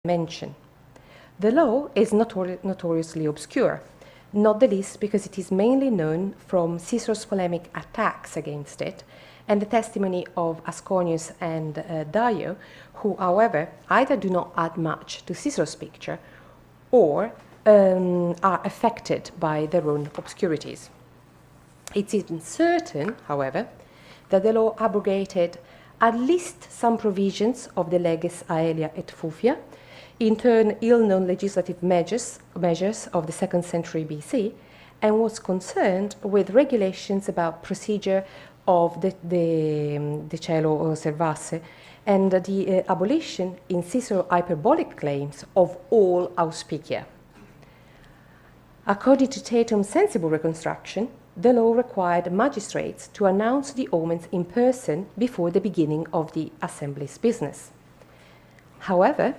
mention. The law is notoriously obscure, not the least because it is mainly known from Cicero's polemic attacks against it and the testimony of Asconius and Dio, who, however, either do not add much to Cicero's picture or are affected by their own obscurities. It is certain, however, that the law abrogated at least some provisions of the Leges Aelia et Fufia, in turn ill-known legislative measures of the 2nd century BC, and was concerned with regulations about procedure of the Decelo Servasse and the abolition in Cicero hyperbolic claims of all auspicia. According to Tatum's sensible reconstruction, the law required magistrates to announce the omens in person before the beginning of the assembly's business. However,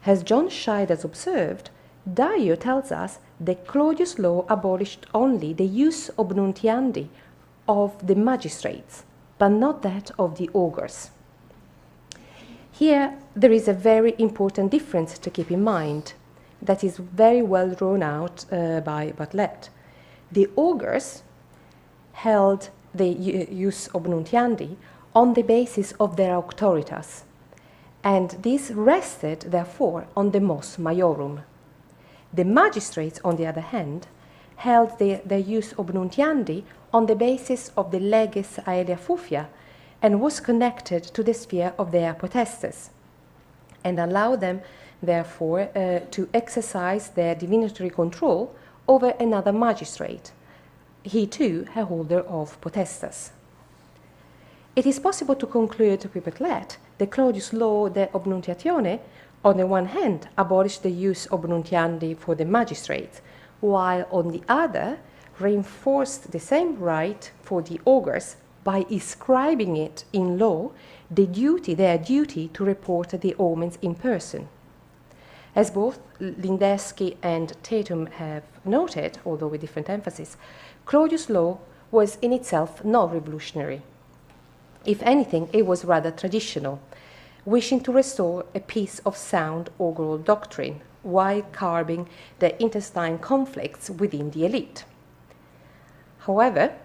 as John Scheid has observed, Dio tells us that Claudius' law abolished only the jus obnuntiandi of the magistrates, but not that of the augurs. Here, there is a very important difference to keep in mind that is very well drawn out by Bartlett. The augurs held the jus obnuntiandi on the basis of their auctoritas, and this rested, therefore, on the mos maiorum. The magistrates, on the other hand, held the jus obnuntiandi on the basis of the leges aelia fufia and was connected to the sphere of their potestas, and allowed them, therefore, to exercise their divinatory control over another magistrate, he too a holder of potestas. It is possible to conclude with Bartlett that Claudius' law de obnuntiatione, on the one hand, abolished the jus obnuntiandi for the magistrates, while on the other, reinforced the same right for the augurs by inscribing it in law their duty to report the omens in person. As both Lindeschi and Tatum have noted, although with different emphasis, Claudius' law was in itself not revolutionary. If anything, it was rather traditional, wishing to restore a piece of sound augural doctrine while curbing the intestine conflicts within the elite. However,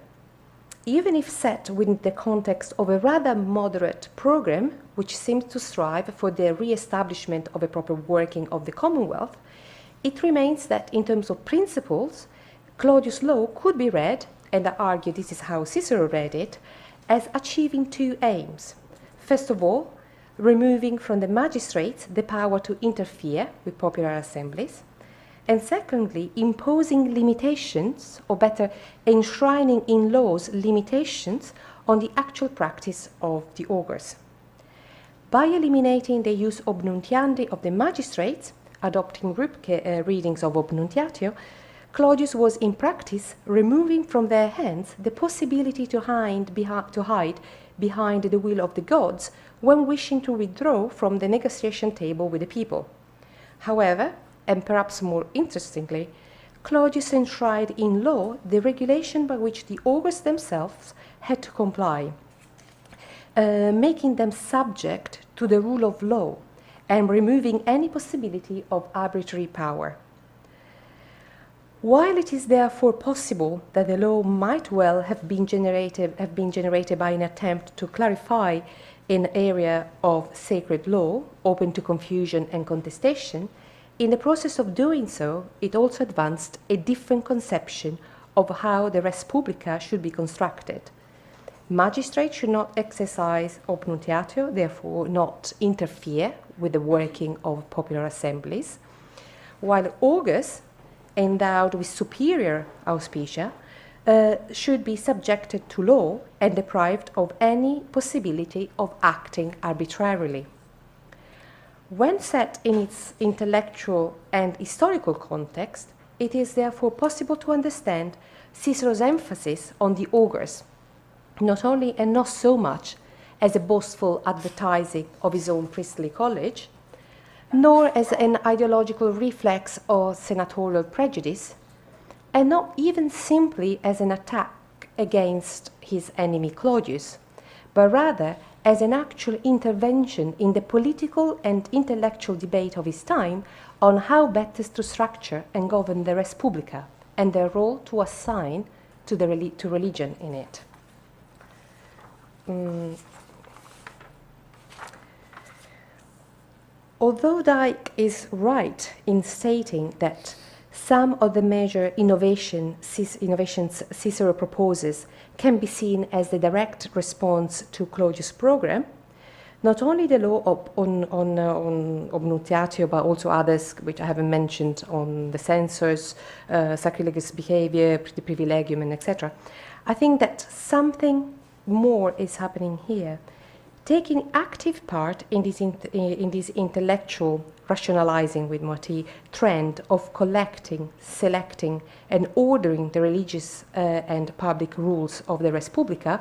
even if set within the context of a rather moderate program, which seemed to strive for the re-establishment of a proper working of the Commonwealth, it remains that in terms of principles, Claudius' law could be read, and I argue this is how Cicero read it, as achieving two aims. First of all, removing from the magistrates the power to interfere with popular assemblies, and secondly, imposing limitations, or better, enshrining in laws limitations on the actual practice of the augurs. By eliminating the jus obnuntiandi of the magistrates, adopting Rübke readings of obnuntiatio, Claudius was in practice removing from their hands the possibility to hide behind the will of the gods when wishing to withdraw from the negotiation table with the people. However, and perhaps more interestingly, Claudius enshrined in law the regulation by which the augurs themselves had to comply, making them subject to the rule of law and removing any possibility of arbitrary power. While it is therefore possible that the law might well have been generated by an attempt to clarify an area of sacred law open to confusion and contestation, in the process of doing so, it also advanced a different conception of how the res publica should be constructed. Magistrates should not exercise obnuntiatio, therefore not interfere with the working of popular assemblies, while augurs, endowed with superior auspicia, should be subjected to law and deprived of any possibility of acting arbitrarily. When set in its intellectual and historical context, it is therefore possible to understand Cicero's emphasis on the augurs, not only and not so much as a boastful advertising of his own priestly college, nor as an ideological reflex or senatorial prejudice, and not even simply as an attack against his enemy Claudius, but rather as an actual intervention in the political and intellectual debate of his time on how best to structure and govern the res publica and their role to assign to religion in it. Although Dyke is right in stating that some of the major innovations Cicero proposes can be seen as the direct response to Claudius' program, not only the law on obnunciatio, but also others which I haven't mentioned on the censors, sacrilegious behavior, the privilegium, and etc. I think that something more is happening here. Taking active part in this intellectual rationalizing with Marti trend of collecting, selecting, and ordering the religious and public rules of the res publica,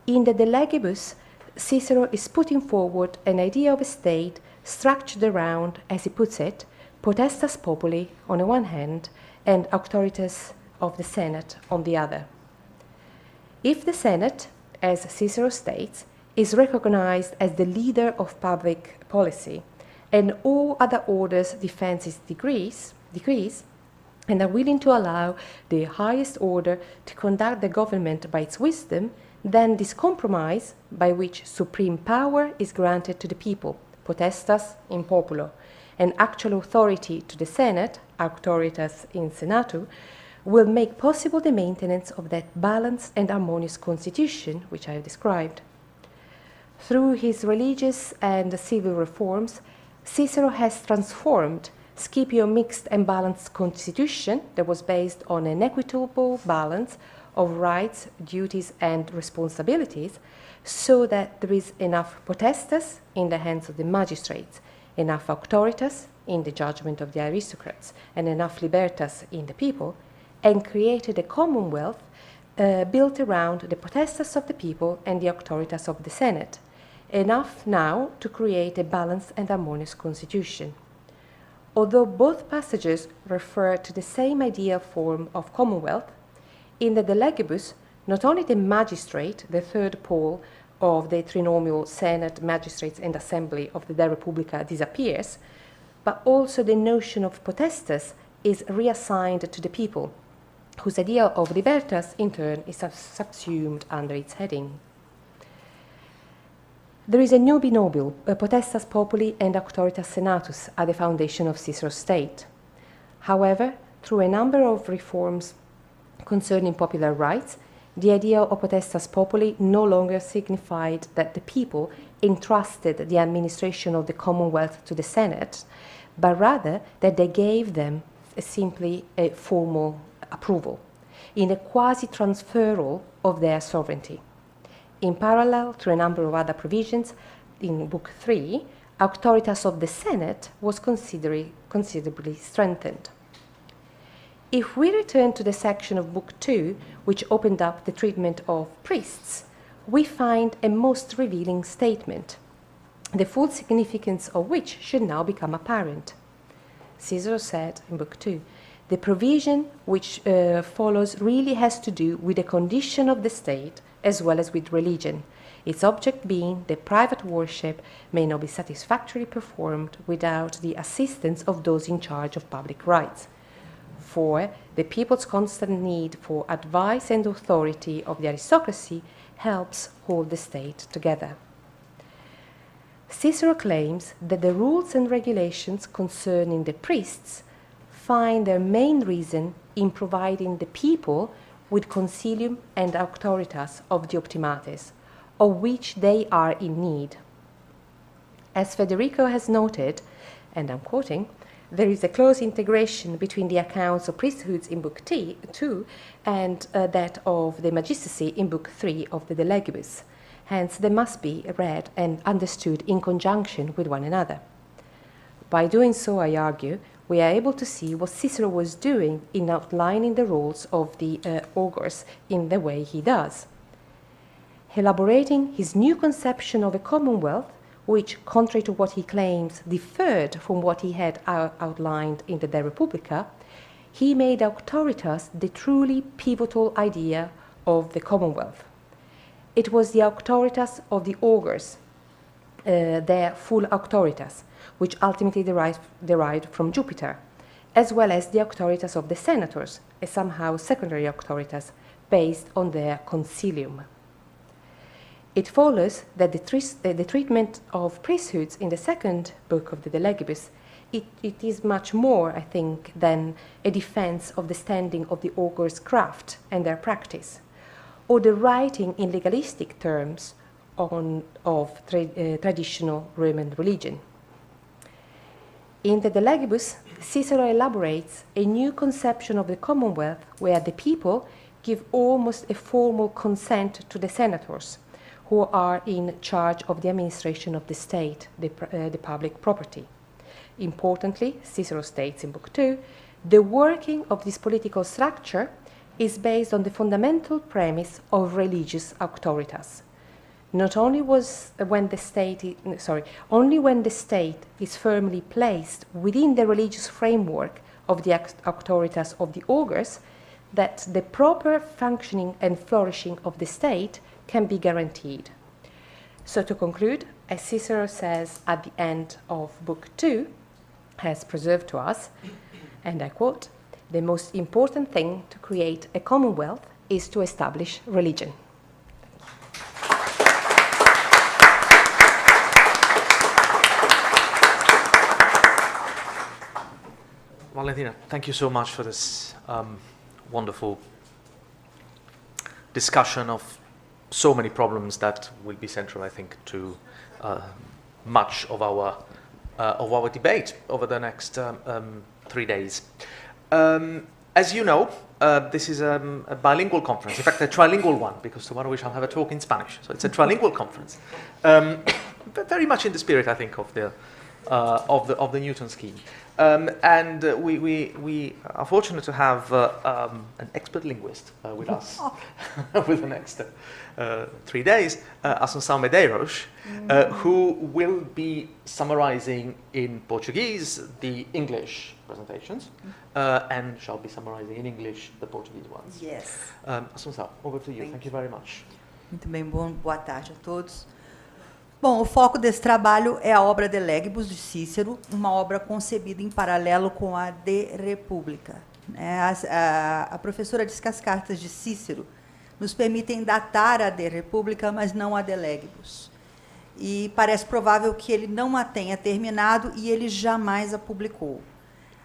in the De Legibus, Cicero is putting forward an idea of a state structured around, as he puts it, potestas populi on the one hand and auctoritas of the Senate on the other. If the Senate, as Cicero states, is recognized as the leader of public policy, and all other orders defend its decrees, and are willing to allow the highest order to conduct the government by its wisdom, then this compromise, by which supreme power is granted to the people, potestas in populo, and actual authority to the Senate, auctoritas in senatu, will make possible the maintenance of that balanced and harmonious constitution which I have described. Through his religious and civil reforms, Cicero has transformed Scipio's mixed and balanced constitution that was based on an equitable balance of rights, duties, and responsibilities, so that there is enough potestas in the hands of the magistrates, enough auctoritas in the judgment of the aristocrats, and enough libertas in the people, and created a commonwealth built around the potestas of the people and the auctoritas of the Senate, enough now to create a balanced and harmonious constitution. Although both passages refer to the same ideal form of commonwealth, in the De Legibus, not only the magistrate, the third pole of the trinomial Senate, magistrates, and assembly of the De Republica disappears, but also the notion of potestas is reassigned to the people, whose idea of libertas, in turn, is subsumed under its heading. There is a new binomial, potestas populi and auctoritas senatus, at the foundation of Cicero's state. However, through a number of reforms concerning popular rights, the idea of potestas populi no longer signified that the people entrusted the administration of the Commonwealth to the Senate, but rather that they gave them simply a formal approval, in a quasi-transferal of their sovereignty. In parallel to a number of other provisions, in Book 3, auctoritas of the Senate was considerably strengthened. If we return to the section of Book 2, which opened up the treatment of priests, we find a most revealing statement, the full significance of which should now become apparent. Cicero said in Book 2, the provision which follows really has to do with the condition of the state as well as with religion, its object being that private worship may not be satisfactorily performed without the assistance of those in charge of public rights. For the people's constant need for advice and authority of the aristocracy helps hold the state together. Cicero claims that the rules and regulations concerning the priests find their main reason in providing the people with concilium and auctoritas of the optimates, of which they are in need. As Federico has noted, and I'm quoting, there is a close integration between the accounts of priesthoods in Book 2 and that of the magistracy in Book 3 of the De Legibus. Hence, they must be read and understood in conjunction with one another. By doing so, I argue, we are able to see what Cicero was doing in outlining the roles of the augurs in the way he does. Elaborating his new conception of a commonwealth, which, contrary to what he claims, differed from what he had outlined in the De Republica, he made auctoritas the truly pivotal idea of the commonwealth. It was the auctoritas of the augurs their full auctoritas, which ultimately derived from Jupiter, as well as the auctoritas of the senators, a somehow secondary auctoritas based on their concilium. It follows that the treatment of priesthoods in the second book of the De Legibus, it is much more, I think, than a defense of the standing of the augurs' craft and their practice, or the writing in legalistic terms of traditional Roman religion. In the De Legibus, Cicero elaborates a new conception of the Commonwealth where the people give almost a formal consent to the senators, who are in charge of the administration of the state, the public property. Importantly, Cicero states in Book 2, the working of this political structure is based on the fundamental premise of religious auctoritas. Not only when the state is firmly placed within the religious framework of the auctoritas of the augurs, that the proper functioning and flourishing of the state can be guaranteed. So to conclude, as Cicero says at the end of Book 2, has preserved to us, and I quote, "The most important thing to create a commonwealth is to establish religion." Valentina, thank you so much for this wonderful discussion of so many problems that will be central, I think, to much of our debate over the next 3 days. As you know, this is a bilingual conference, in fact a trilingual one, because tomorrow we shall have a talk in Spanish. So it's a trilingual conference, but very much in the spirit, I think, of the Newton scheme. And we are fortunate to have an expert linguist with us with the next 3 days, Assunção Medeiros, who will be summarizing in Portuguese the English presentations and shall be summarizing in English the Portuguese ones. Yes. Assunção, over to you. Thank you very much. Muito bem, boa tarde a todos. Bom, o foco desse trabalho é a obra De Legibus, de Cícero, uma obra concebida em paralelo com a De República. A professora disse que as cartas de Cícero nos permitem datar a De República, mas não a De Legibus. E parece provável que ele não a tenha terminado e ele jamais a publicou.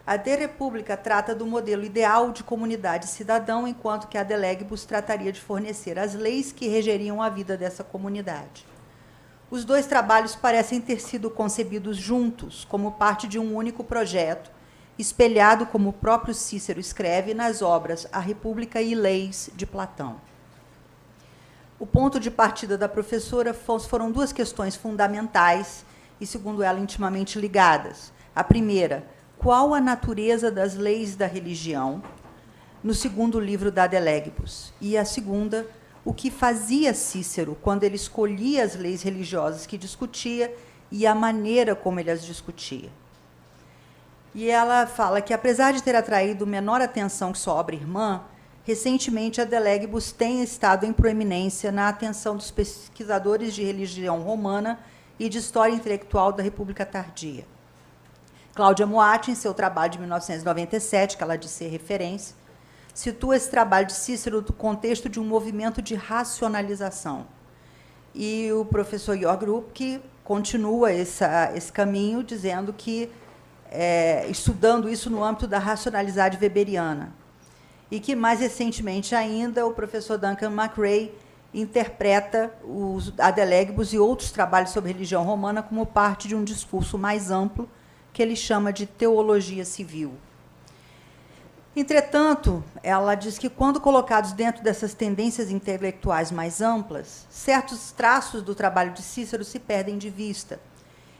A De República trata do modelo ideal de comunidade cidadão, enquanto que a De Legibus trataria de fornecer as leis que regeriam a vida dessa comunidade. Os dois trabalhos parecem ter sido concebidos juntos, como parte de um único projeto, espelhado, como o próprio Cícero escreve, nas obras A República e Leis, de Platão. O ponto de partida da professora foram duas questões fundamentais e, segundo ela, intimamente ligadas. A primeira, qual a natureza das leis da religião, no segundo livro da De Legibus? E a segunda, o que fazia Cícero quando ele escolhia as leis religiosas que discutia e a maneira como ele as discutia. E ela fala que, apesar de ter atraído menor atenção que sua obra irmã, recentemente a De Legibus tem estado em proeminência na atenção dos pesquisadores de religião romana e de história intelectual da República Tardia. Cláudia Moatti, em seu trabalho de 1997, que ela disse ser referência, situa esse trabalho de Cícero no contexto de um movimento de racionalização. E o professor Jörg Rupp continua esse caminho, dizendo que, estudando isso no âmbito da racionalidade weberiana. E que, mais recentemente ainda, o professor Duncan McRae interpreta a De Legibus e outros trabalhos sobre religião romana como parte de um discurso mais amplo, que ele chama de teologia civil. Entretanto, ela diz que, quando colocados dentro dessas tendências intelectuais mais amplas, certos traços do trabalho de Cícero se perdem de vista.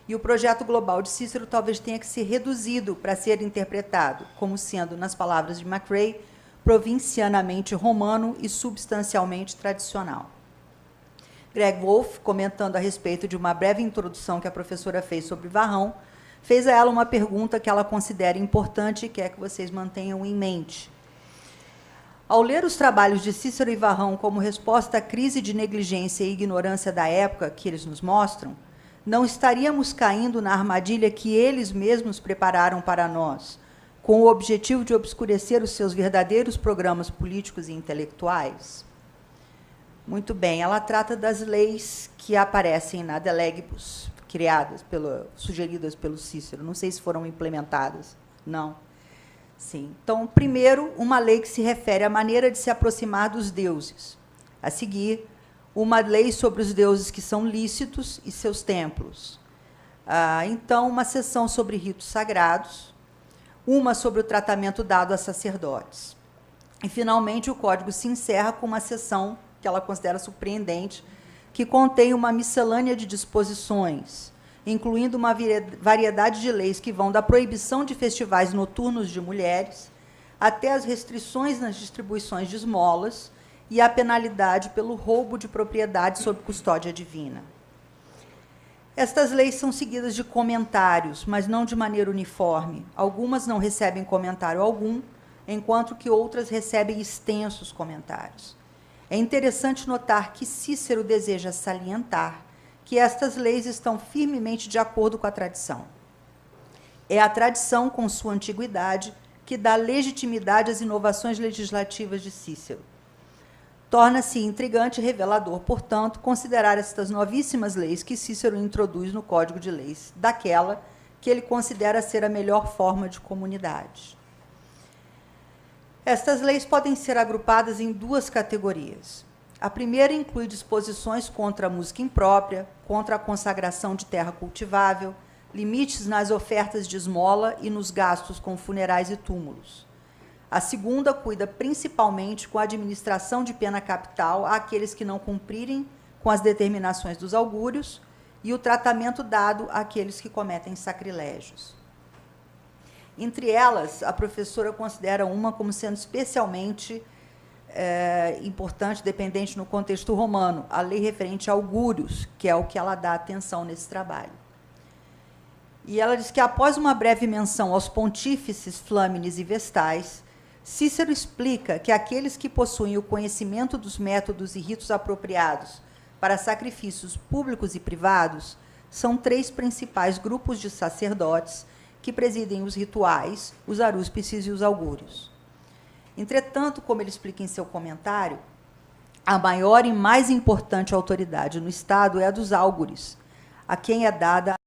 E o projeto global de Cícero talvez tenha que ser reduzido para ser interpretado como sendo, nas palavras de McRae, provincianamente romano e substancialmente tradicional. Greg Wolf, comentando a respeito de uma breve introdução que a professora fez sobre Varrão, fez a ela uma pergunta que ela considera importante e quer que vocês mantenham em mente. Ao ler os trabalhos de Cícero e Varrão como resposta à crise de negligência e ignorância da época que eles nos mostram, não estaríamos caindo na armadilha que eles mesmos prepararam para nós, com o objetivo de obscurecer os seus verdadeiros programas políticos e intelectuais? Muito bem, ela trata das leis que aparecem na De Legibus, sugeridas pelo Cícero. Não sei se foram implementadas. Não. Sim. Então, primeiro, uma lei que se refere à maneira de se aproximar dos deuses. A seguir, uma lei sobre os deuses que são lícitos e seus templos. Então, uma seção sobre ritos sagrados, uma sobre o tratamento dado a sacerdotes. E, finalmente, o código se encerra com uma seção que ela considera surpreendente, que contém uma miscelânea de disposições, incluindo uma variedade de leis que vão da proibição de festivais noturnos de mulheres até as restrições nas distribuições de esmolas e a penalidade pelo roubo de propriedade sob custódia divina. Estas leis são seguidas de comentários, mas não de maneira uniforme. Algumas não recebem comentário algum, enquanto que outras recebem extensos comentários. É interessante notar que Cícero deseja salientar que estas leis estão firmemente de acordo com a tradição. É a tradição, com sua antiguidade, que dá legitimidade às inovações legislativas de Cícero. Torna-se intrigante e revelador, portanto, considerar estas novíssimas leis que Cícero introduz no Código de Leis, daquela que ele considera ser a melhor forma de comunidade. Estas leis podem ser agrupadas em duas categorias. A primeira inclui disposições contra a música imprópria, contra a consagração de terra cultivável, limites nas ofertas de esmola e nos gastos com funerais e túmulos. A segunda cuida principalmente com a administração de pena capital àqueles que não cumprirem com as determinações dos augúrios e o tratamento dado àqueles que cometem sacrilégios. Entre elas, a professora considera uma como sendo especialmente importante, dependente no contexto romano, a lei referente a augúrios, que é o que ela dá atenção nesse trabalho. E ela diz que, após uma breve menção aos pontífices Flâmines e Vestais, Cícero explica que aqueles que possuem o conhecimento dos métodos e ritos apropriados para sacrifícios públicos e privados são três principais grupos de sacerdotes que presidem os rituais, os arúspices e os augúrios. Entretanto, como ele explica em seu comentário, a maior e mais importante autoridade no Estado é a dos augures, a quem é dada